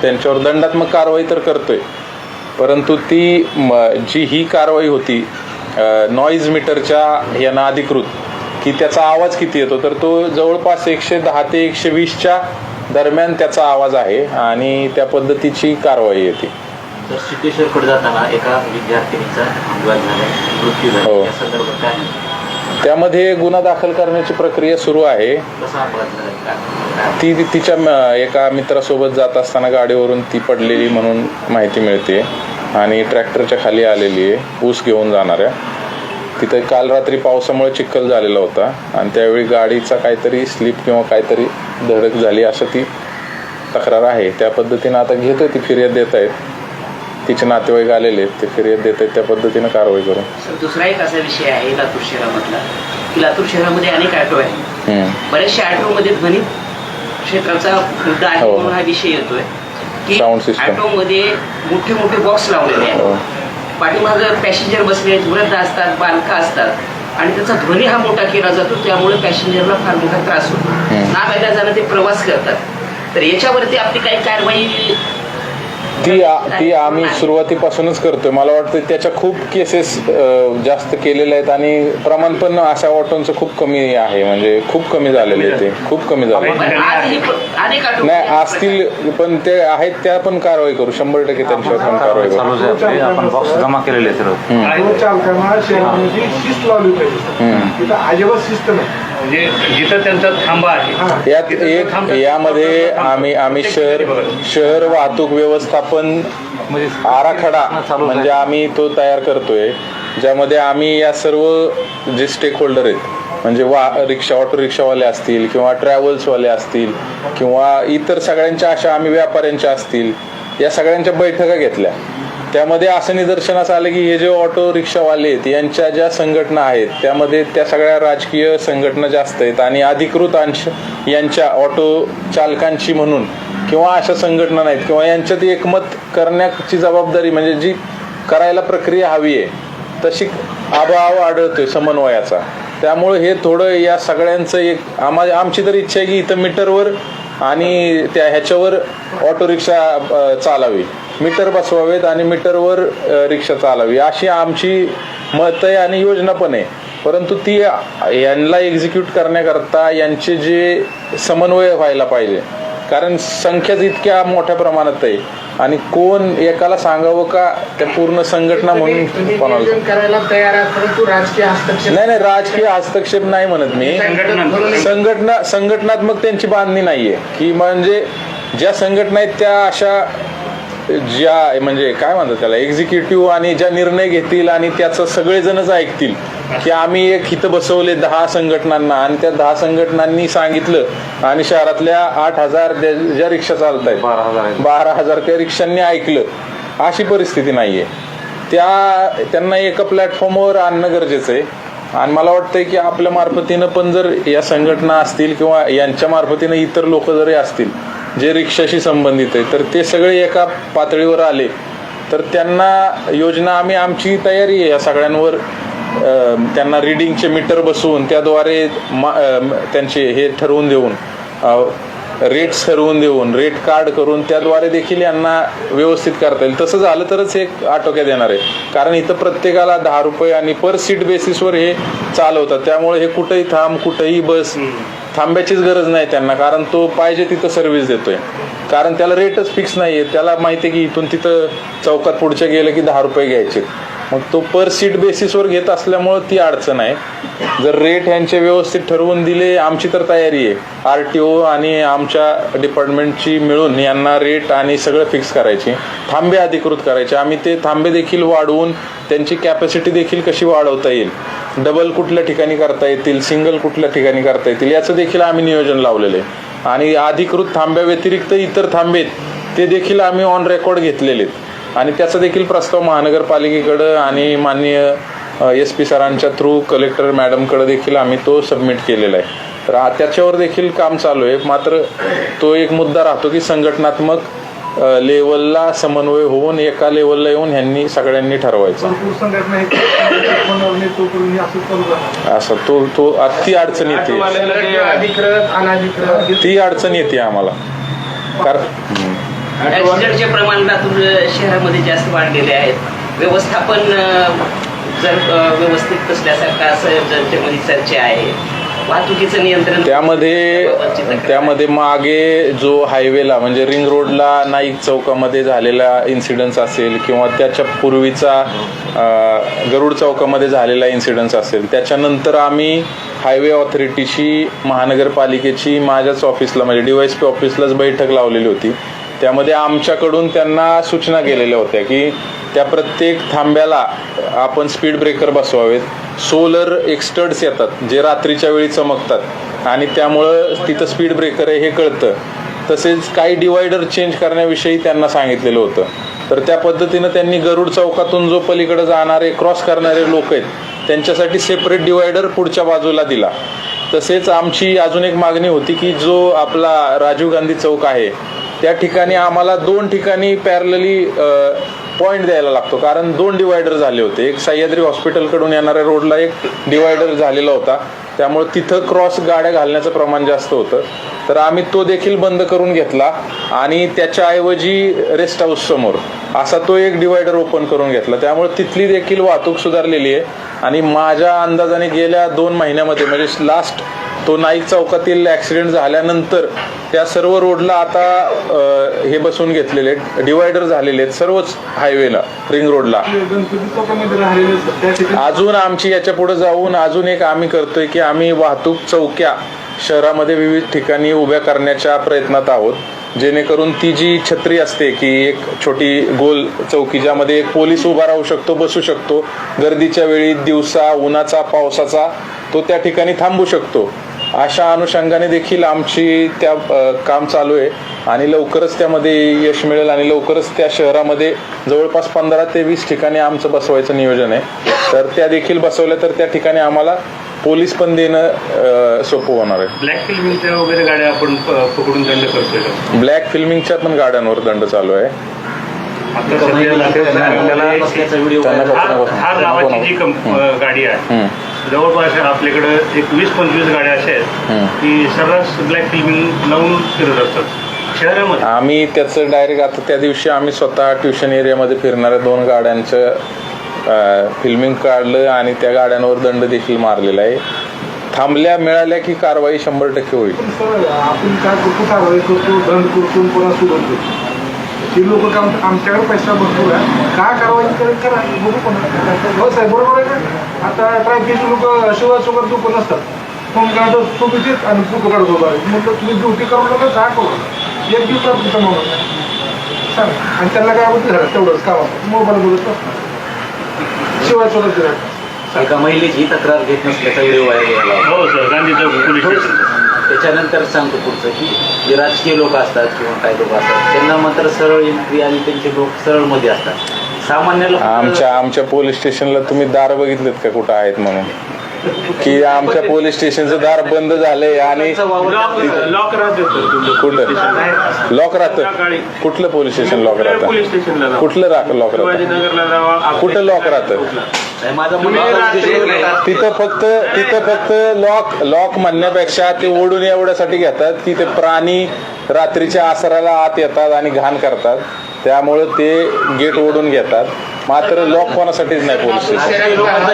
त्यांच्यावर दंडात्मक कारवाई तर करतोय, परंतु ती जी ही कारवाई होती नॉईज मीटरच्या यांना अधिकृत की त्याचा आवाज किती येतो, तर तो जवळपास 110 ते 120च्या दरम्यान त्याचा आवाज आहे आणि त्या पद्धतीची कारवाई येते. तर सिद्धेश्वरकडे जाताना एका विद्यार्थिनीचा अपघात झाला, मृत्यू झाला, हो. या संदर्भात काय? त्यामध्ये गुन्हा दाखल करण्याची प्रक्रिया सुरू आहे. कसा अपघात झाला? ती तिच्या एका मित्रासोबत जात असताना गाडीवरून ती पडलेली म्हणून माहिती मिळते आणि ट्रॅक्टरच्या खाली आलेली आहे ऊस घेऊन जाणाऱ्या. तिथं काल रात्री पावसामुळे चिखल झालेला होता आणि त्यावेळी गाडीचा काहीतरी स्लिप किंवा काहीतरी धडक झाली असं ती तक्रार आहे. त्या पद्धतीनं आता घेतोय, ती फिर्याद देत आहेत, तिचे नातेवाईक आलेले आहेत, ते फिर्याद देत आहेत, त्या पद्धतीनं कारवाई करू. दुसरा एक असा विषय आहे लातूर शहरामधला की लातूर शहरामध्ये अनेक ऑटो आहे, बऱ्याचशा ऑटोमध्ये ध्वनी क्षेत्राचा मुद्दा आहे म्हणून हा विषय येतोय की ऑटोमध्ये मोठे मोठे बॉक्स लावलेले आहेत, पाठीमागं पॅसेंजर बसले आहेत, वृद्ध असतात, बालका असतात आणि त्याचा ध्वनी हा मोठा केला जातो, त्यामुळे पॅसेंजरला फार मोठा त्रास होतो, नाबायदा ते प्रवास करतात. तर याच्यावरती आपली काही कारवाई ती आम्ही सुरुवातीपासूनच करतोय. मला वाटतं त्याच्या खूप केसेस जास्त केलेल्या आहेत आणि प्रमाण पण अशा ऑटोंचं खूप कमी आहे, म्हणजे खूप कमी झालेले आहे, ते खूप कमी झाले नाही असतील पण ते आहेत, त्या पण कारवाई करू, 100% त्यांच्यावर पण कारवाई करू. आपण बॉक्स जमा केलेले आहेत. अजिबात शिस्त नाही, म्हणजे जिथं त्यांचा थांबा आहे. यात एक यामध्ये आम्ही शहर वाहतूक व्यवस्थापन आराखडा म्हणजे आम्ही तो तयार करतोय, ज्यामध्ये आम्ही या सर्व जे स्टेक होल्डर आहेत म्हणजे ऑटो रिक्षावाले असतील किंवा ट्रॅव्हल्सवाले असतील किंवा इतर सगळ्यांच्या अशा आम्ही व्यापाऱ्यांच्या असतील, या सगळ्यांच्या बैठका घेतल्या. त्यामध्ये असं निदर्शनास आलं की हे जे ऑटो रिक्षावाले आहेत यांच्या ज्या संघटना आहेत त्यामध्ये त्या सगळ्या राजकीय संघटना जास्त आहेत आणि अधिकृत अंश यांच्या ऑटो चालकांची म्हणून किंवा अशा संघटना नाहीत किंवा यांच्यात एकमत करण्याची जबाबदारी म्हणजे जी करायला प्रक्रिया हवी आहे तशी अभाव आढळतोय समन्वयाचा. त्यामुळे हे थोडं या सगळ्यांचं एक आमची तर इच्छा आहे की इथं मीटरवर आणि त्या ह्याच्यावर ऑटो रिक्षा चालावी, मीटर बसवावेत आणि मीटरवर रिक्षा चालावी अशी आमची मत आहे आणि योजना पण आहे. परंतु ती यांना एक्झिक्यूट करण्याकरता यांचे जे समन्वय व्हायला पाहिजे, कारण संख्याच इतक्या मोठ्या प्रमाणात आहे आणि कोण एकाला सांगावं का त्या पूर्ण संघटना म्हणून करायला तयार आहे, परंतु राजकीय हस्तक्षेप नाही राजकीय हस्तक्षेप नाही म्हणत मी, संघटनात्मक त्यांची बांधणी नाहीये की म्हणजे ज्या संघटना आहेत त्या अशा ज्या म्हणजे काय म्हणतात त्याला एक्झिक्युटिव्ह आणि ज्या निर्णय घेतील आणि त्याचं सगळेजणच ऐकतील की आम्ही एक हिथं बसवले 10 संघटनांना आणि त्या 10 संघटनांनी सांगितलं आणि शहरातल्या 8,000 ज्या रिक्षा चालत आहेत 12,000 त्या रिक्षांनी ऐकलं, अशी परिस्थिती नाहीये. त्यांना एका प्लॅटफॉर्मवर आणणं गरजेचं आहे आणि मला वाटतंय की आपल्या मार्फतीनं पण जर या संघटना असतील किंवा यांच्या मार्फतीनं इतर लोक जरी असतील जे रिक्षाशी संबंधित आहे तर ते सगळे एका पातळीवर आले तर त्यांना योजना आमची तयारी आहे या सगळ्यांवर त्यांना रिडिंगचे मीटर बसवून त्याद्वारे त्यांचे हे ठरवून देऊन रेट्स ठरवून देऊन रेट कार्ड करून त्याद्वारे देखील यांना व्यवस्थित करता येईल. तसं झालं तरच हे आटोक्यात येणार आहे, कारण इथं प्रत्येकाला 10 रुपये आणि पर सीट बेसिसवर हे चालवतात. त्यामुळे हे कुठेही कुठेही बस थांब्याचीच गरज नाही त्यांना, कारण तो पाहिजे तिथं सर्व्हिस देतोय, कारण त्याला रेटच फिक्स नाहीये. त्याला माहिती आहे की इथून तिथं चौकात पुढच्या गेलं की 10 रुपये घ्यायचे, मग तो पर सीट बेसिसवर घेत असल्यामुळं ती अडचण आहे. जर रेट यांचे व्यवस्थित ठरवून दिले, आमची तर तयारी आहे RTO आणि आमच्या डिपार्टमेंटची मिळून यांना रेट आणि सगळं फिक्स करायची, थांबे अधिकृत करायचे. आम्ही ते थांबे देखील वाढवून त्यांची कॅपॅसिटी देखील कशी वाढवता येईल, डबल कुठल्या ठिकाणी करता येतील, सिंगल कुठल्या ठिकाणी करता येतील याचं देखील आम्ही नियोजन लावलेलं आहे. आणि अधिकृत थांब्या व्यतिरिक्त इतर थांबे ते देखील आम्ही ऑन रेकॉर्ड घेतलेले आहेत आणि त्याचा देखील प्रस्ताव महानगरपालिकेकडं आणि माननीय SP सरांच्या थ्रू कलेक्टर मॅडमकडे देखील आम्ही तो सबमिट केलेला आहे. तर त्याच्यावर देखील काम चालू आहे. मात्र तो एक मुद्दा राहतो की संघटनात्मक लेवलला समन्वय होऊन एका लेवलला येऊन ह्यांनी सगळ्यांनी ठरवायचं. असं तो ती अडचण येते, ती अडचण येते आम्हाला. कारण ऍक्सिडेंटचे प्रमाण लातूर शहरामध्ये जास्त वाढलेले आहेत. व्यवस्थापन जर व्यवस्थित नसल्यासारखं असं जनतेमध्ये चर्चा आहे. वाहतुकीचं नियंत्रण त्यामध्ये मागे जो हायवेला म्हणजे रिंग रोडला नाईक चौकामध्ये झालेला इन्सिडन्स असेल किंवा त्याच्या पूर्वीचा गरुड चौकामध्ये झालेला इन्सिडन्स असेल, त्याच्यानंतर आम्ही हायवे ऑथॉरिटीची महानगरपालिकेची माझ्याच ऑफिसला म्हणजे DYSP ऑफिसलाच बैठक लावलेली होती. त्यामध्ये आमच्याकडून त्यांना सूचना केलेल्या होत्या की त्या प्रत्येक थांब्याला आपण स्पीड ब्रेकर बसवावेत. सोलर एक्स्टर्ड्स येतात जे रात्रीच्या वेळी चमकतात आणि त्यामुळं तिथं स्पीड ब्रेकर आहे हे कळतं. तसेच काही डिवायडर चेंज करण्याविषयी त्यांना सांगितलेलं होतं. तर त्या पद्धतीनं त्यांनी गरुड चौकातून जो पलीकडे जाणारे क्रॉस करणारे लोक आहेत त्यांच्यासाठी सेपरेट डिवायडर पुढच्या बाजूला दिला. तसेच आमची अजून एक मागणी होती की जो आपला राजीव गांधी चौक आहे त्या ठिकाणी आम्हाला 2 ठिकाणी पॅरलली पॉईंट द्यायला लागतो, कारण 2 डिवायडर झाले होते. एक सह्याद्री हॉस्पिटलकडून येणाऱ्या रोडला एक डिवायडर झालेला होता, त्यामुळे तिथं क्रॉस गाड्या घालण्याचं प्रमाण जास्त होतं. तर आम्ही तो देखील बंद करून घेतला आणि त्याच्याऐवजी रेस्ट हाऊस समोर असा तो एक डिवायडर ओपन करून घेतला. त्यामुळे तिथली देखील वाहतूक सुधारलेली आहे. आणि माझ्या अंदाजाने गेल्या 2 महिन्यामध्ये म्हणजे लास्ट तो नाईक चौकातील ऍक्सिडेंट झाल्यानंतर त्या सर्व रोडला आता हे बसून घेतलेले डिवायडर झालेले आहेत सर्वच हायवेला रिंग रोडला. अजून आमची याच्या पुढे जाऊन अजून एक आम्ही करतोय की आम्ही वाहतूक चौक्या शहरामध्ये विविध ठिकाणी उभ्या करण्याच्या प्रयत्नात आहोत, जेणेकरून ती जी छत्री असते की एक छोटी गोल चौकी ज्यामध्ये एक पोलीस उभा राहू शकतो, बसू शकतो, गर्दीच्या वेळी दिवसा उन्हाचा पावसाचा तो त्या ठिकाणी थांबू शकतो, अशा अनुषंगाने देखील आमची त्या काम चालू आहे. आणि लवकरच त्यामध्ये यश मिळेल आणि लवकरच त्या शहरामध्ये जवळपास 15 ते 20 ठिकाणी आमचं बसवायचं नियोजन आहे. तर त्या देखील बसवल्या तर त्या ठिकाणी आम्हाला पोलीस पण देणं सोपं होणार आहे. ब्लॅक फिल्मिंगच्या वगैरे गाड्या आपण पकडून दंड करतोय. ब्लॅक फिल्मिंगच्या पण गाड्यांवर दंड चालू आहे. आता सध्या थार नावाची जी गाडी आहे जवळपास आपल्याकडे एक 20-25 गाड्या अशा आहेत की सर्रास ब्लॅक फिल्मिंग लावून फिरत असतात शहरामध्ये. आम्ही त्याचं डायरेक्ट आता त्या दिवशी आम्ही स्वतः ट्युशन एरियामध्ये फिरणाऱ्या 2 गाड्यांचं फिल्मिंग काढलं आणि त्या गाड्यांवर दंड देखील मारलेला आहे. थांबल्या मिळाल्या की कारवाई 100% होईल. आपण काय करतो, कारवाई करतो, दंड करतो, पुन्हा सुधारतो. ही लोक काम आमच्याकडे पैसा भरपूर आहे, का कारवाई करा बघू पण. हो साहेब बरोबर आहे का? आता ट्रॅफिकचे लोक शिवाय चुकत चुकत नसतात, फोन काढतो चुकीचेच आणि फोटो काढत होता. म्हटलं तुम्ही ड्युटी करू नका, काय करू एक दिवसात तिथं म्हणून सांग. आणि त्यांना काय होतं झालं तेवढंच काम मोबाईल बोलत शिवाय चुकत राहत. एका महिलेची तक्रार घेत नसल्याचा व्हिडिओ व्हायरल झाला. हो सर, गांधी चौक पोलीस स्टेशन. त्याच्यानंतर सांगतो पुढचं की जे राजकीय लोक असतात किंवा काही लोक असतात त्यांना मात्र सरळ एंट्री आणि त्यांचे लोक सरळ मध्ये असतात. सामान्य लोक आमच्या पोलीस स्टेशनला तुम्ही दार बघितलेत का कुठं आहेत म्हणून? की आमच्या पोलीस स्टेशनचं दार बंद झालंय आणि लॉक राहते कुठं लॉक राहतं? कुठलं पोलीस स्टेशन लॉक राहतं? पोलीस स्टेशनला कुठलं लॉक राहतं? कुठं लॉक राहतं? तिथं फक्त लॉक म्हणण्यापेक्षा ते ओढून एवढ्यासाठी घेतात की ते प्राणी रात्रीच्या आसराला आत येतात आणि घाण करतात, त्यामुळे ते गेट ओढून घेतात. मात्र लॉक कोणासाठीच नाही पोलीस स्टेशन.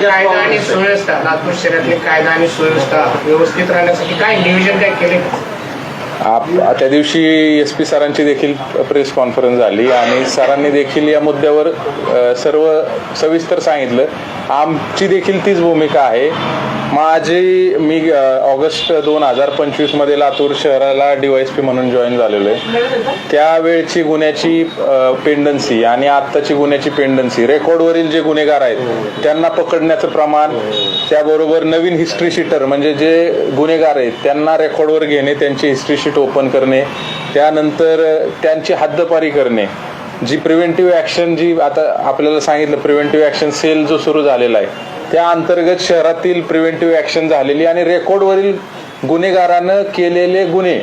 कायदा आणि सुव्यवस्था, लातूर शहरातली कायदा आणि सुव्यवस्था व्यवस्थित राहण्यासाठी काय नियोजन काय केले? त्या दिवशी SP सरांची देखील प्रेस कॉन्फरन्स झाली आणि सरांनी देखील या मुद्द्यावर सर्व सविस्तर सांगितलं. आमची देखील तीच भूमिका आहे. मी ऑगस्ट 2025 मध्ये लातूर शहराला DYSP म्हणून जॉईन झालेलो आहे. त्यावेळची गुन्ह्याची पेंडन्सी आणि आत्ताची गुन्ह्याची पेंडन्सी, रेकॉर्डवरील जे गुन्हेगार आहेत त्यांना पकडण्याचं प्रमाण, त्याबरोबर नवीन हिस्ट्री शीटर म्हणजे जे गुन्हेगार आहेत त्यांना रेकॉर्डवर घेणे, त्यांची हिस्ट्री शीट ओपन करणे, त्यानंतर त्यांची हद्दपारी करणे, जी प्रिव्हेंटिव्ह ॲक्शन जी आता आपल्याला सांगितलं प्रिव्हेंटिव्ह ॲक्शन सेल जो सुरू झालेला आहे त्या अंतर्गत शहरातील प्रिव्हेंटिव्ह ॲक्शन झालेली आणि रेकॉर्डवरील गुन्हेगारानं केलेले गुन्हे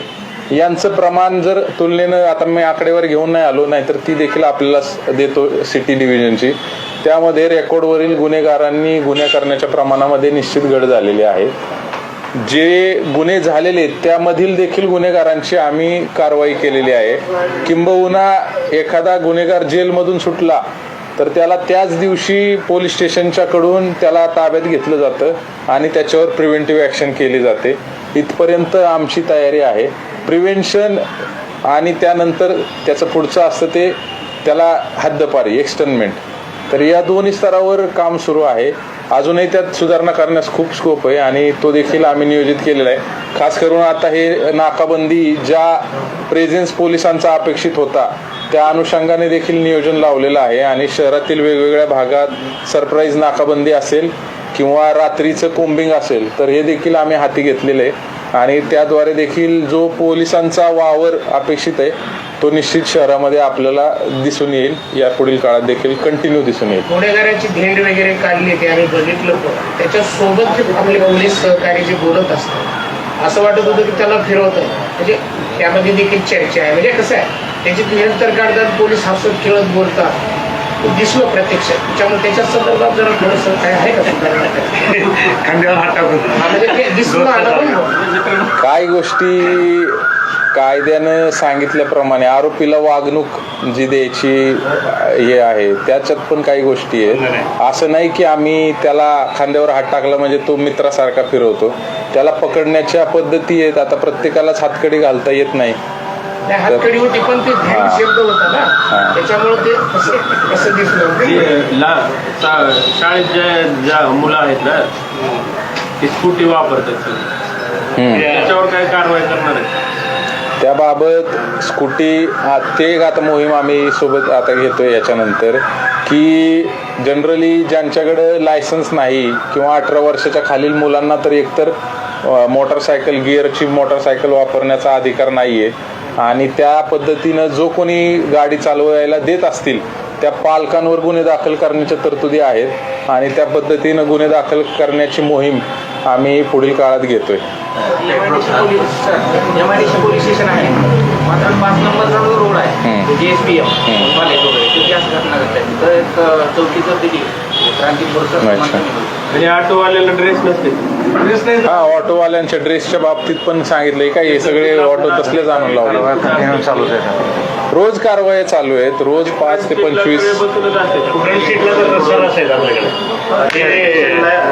यांचं प्रमाण जर तुलनेनं, आता मी आकडेवारी घेऊन नाही आलो, नाहीतर ती देखील आपल्याला देतो सिटी डिव्हिजनची, त्यामध्ये रेकॉर्डवरील गुन्हेगारांनी गुन्हे करण्याच्या प्रमाणामध्ये निश्चित घट झालेली आहे. जे गुन्हे झालेले आहेत त्यामधील देखील गुन्हेगारांची आम्ही कारवाई केलेली आहे. किंबहुना एखादा गुन्हेगार जेलमधून सुटला तर त्याला त्याच दिवशी पोलीस स्टेशनच्याकडून त्याला ताब्यात घेतलं जातं आणि त्याच्यावर प्रिव्हेंटिव्ह ॲक्शन केली जाते. इथपर्यंत आमची तयारी आहे. प्रिव्हेन्शन आणि त्यानंतर त्याचं पुढचं असतं ते त्याला हद्दपारी एक्सटर्नमेंट. तर या दोन्ही स्तरावर काम सुरू आहे. अजूनही त्यात सुधारणा करण्यास खूप स्कोप आहे आणि तो देखील आम्ही नियोजित केलेला आहे. खास करून आता हे नाकाबंदी ज्या प्रेझेन्स पोलिसांचा अपेक्षित होता त्या अनुषंगाने देखील नियोजन लावलेलं आहे आणि शहरातील वेगवेगळ्या भागात सरप्राईज नाकाबंदी असेल किंवा रात्रीचं कोम्बिंग असेल तर हे देखील आम्ही हाती घेतलेलं आहे आणि त्याद्वारे देखील जो पोलिसांचा वावर अपेक्षित आहे तो निश्चित शहरामध्ये आपल्याला दिसून येईल. या पुढील काळात देखील कंटिन्यू दिसून येईल. गुन्हेगारांची भेंड वगैरे काढली ते आम्ही बघितलं पण त्याच्यासोबत जे आपले पोलीस सहकारी जे बोलत असतात असं वाटत होतं की त्याला फिरवत म्हणजे त्यामध्ये देखील चर्चा आहे. म्हणजे कसं आहे त्याची भेंड तर काढतात पोलीस हसत खेळत बोलतात दिसलं प्रत्यक्षात. त्याच्यामुळे त्याच्या संदर्भात जरा थोडंसं काय आहे का सुधारणा खांद्यावर हात टाकून म्हणजे ते दिसून आलं काय गोष्टी कायद्यानं सांगितल्याप्रमाणे आरोपीला वागणूक जी द्यायची हे आहे त्याच्यात पण काही गोष्टी आहेत. असं नाही की आम्ही त्याला खांद्यावर हात टाकला म्हणजे तो मित्रासारखा फिरवतो. त्याला पकडण्याच्या पद्धती आहेत. आता प्रत्येकालाच हातकडी घालता येत नाही. हातकडी होती पण ते भेंड शब्द होता ना त्याच्यामुळे ते कसं दिसलं. शाळेत ज्या मुलं आहेत ना ती स्कूटी वापरतात त्याच्यावर काय कारवाई करणार आहे त्याबाबत स्कूटी ते एक आता मोहीम आम्ही सोबत आता घेतोय याच्यानंतर की जनरली ज्यांच्याकडे लायसन्स नाही किंवा 18 वर्षाच्या खालील मुलांना तर एकतर मोटरसायकल गिअरची मोटरसायकल वापरण्याचा अधिकार नाही आहे आणि त्या पद्धतीनं जो कोणी गाडी चालवायला देत असतील त्या पालकांवर गुन्हे दाखल करण्याच्या तरतुदी आहेत आणि त्या पद्धतीनं गुन्हे दाखल करण्याची मोहीम आम्ही पुढील काळात घेतोय. MIDC पोलीस स्टेशन आहे मात्र 5 नंबरचा जो रोड आहे JSPM कॉलेज वगैरे तिथे असं घटना घडतात. तर एक चौकीचं दिली म्हणजे ऑटोवाल्याला ड्रेस नसते. हा ऑटोवाल्यांच्या ड्रेसच्या बाबतीत पण सांगितलंय का हे सगळे ऑटो तसलेच आणून लावले. चालूच आहे. रोज कारवाया चालू आहेत. रोज 5 ते 25 फ्रंट सीटला जर सर असेल आपल्याकडे ते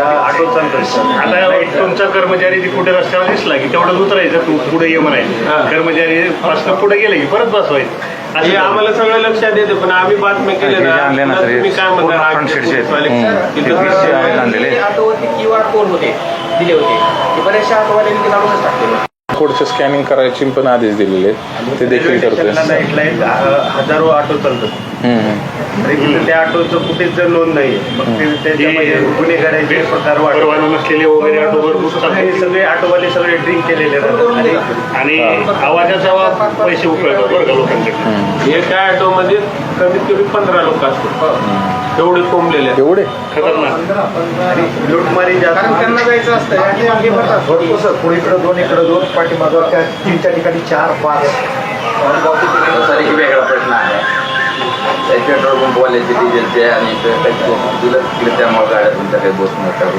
ऑटो चालतं. आता तुमचा कर्मचारी कुठे रस्त्यावर दिसला की तेवढं उतरायचं तू पुढे ये म्हणायचं. कर्मचारी पासून पुढे गेले की परत बसवायचं. हे आम्हाला सगळं लक्षात येते पण आम्ही बातम्या केल्या ना तुम्ही काय म्हणता ऑटोवरती QR कोड होते दिले होते ते बऱ्याचशा ऑटोवाल्यांनी ते काढूनच टाकले. कोडचं स्कॅनिंग करायची पण आदेश दिलेले आहेत ते देखील करतोय. हजारो ऑटो चालतात त्या ऑटोचं कुठेच जर नोंद नाही मग त्याच्यामध्ये गुन्हेगारांचे प्रकार परवाना नसलेले वगैरे ऑटोवर सगळे ऑटोवाले सगळे ड्रिंक केलेले राहतात आणि आवाजाचा पैसे उपयोग बरं का लोकांकडे. एका ऑटोमध्ये कमीत कमी 15 लोक असतात एवढे कोंबलेले एवढे खतरनाक लूटमारी कारण त्यांना जायचं असतं भरपूर इकडं 2 इकडं 2 पाठीमागं त्या 3च्या ठिकाणी 4-5 वेगळा प्रश्न आहे. पेट्रोल पंपवाल्याचे डिझेलचे आणि दिलं त्यामुळे गाड्या तुमच्या काही बस नसतात.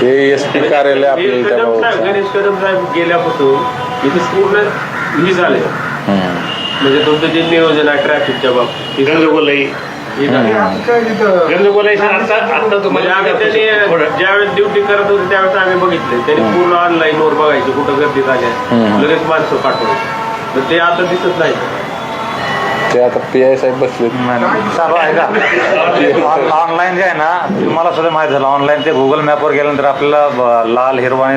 ते SP कार्यालय आपल्याला त्या भावाचं. गणेश कदम साहेब गेल्यापासून इथे पूर्ण ही झाले म्हणजे तुमचं जे नियोजन आहे ट्रॅफिकच्या बाबतीत गंजगोलाई आता तुम्हाला ज्यावेळेस ड्युटी करत होते त्यावेळेस आम्ही बघितले त्यांनी पूर्ण ऑनलाईन वर बघायचे कुठं गर्दी झाल्या लगेच माणसं पाठवले तर ते आता दिसत नाही. ते आता PI साहेब बसले चालू आहे का ऑनलाईन जे आहे ना तुम्हाला सुद्धा माहिती झालं ऑनलाईन ते गुगल मॅपवर गेल्यानंतर आपल्याला लाल हिरवा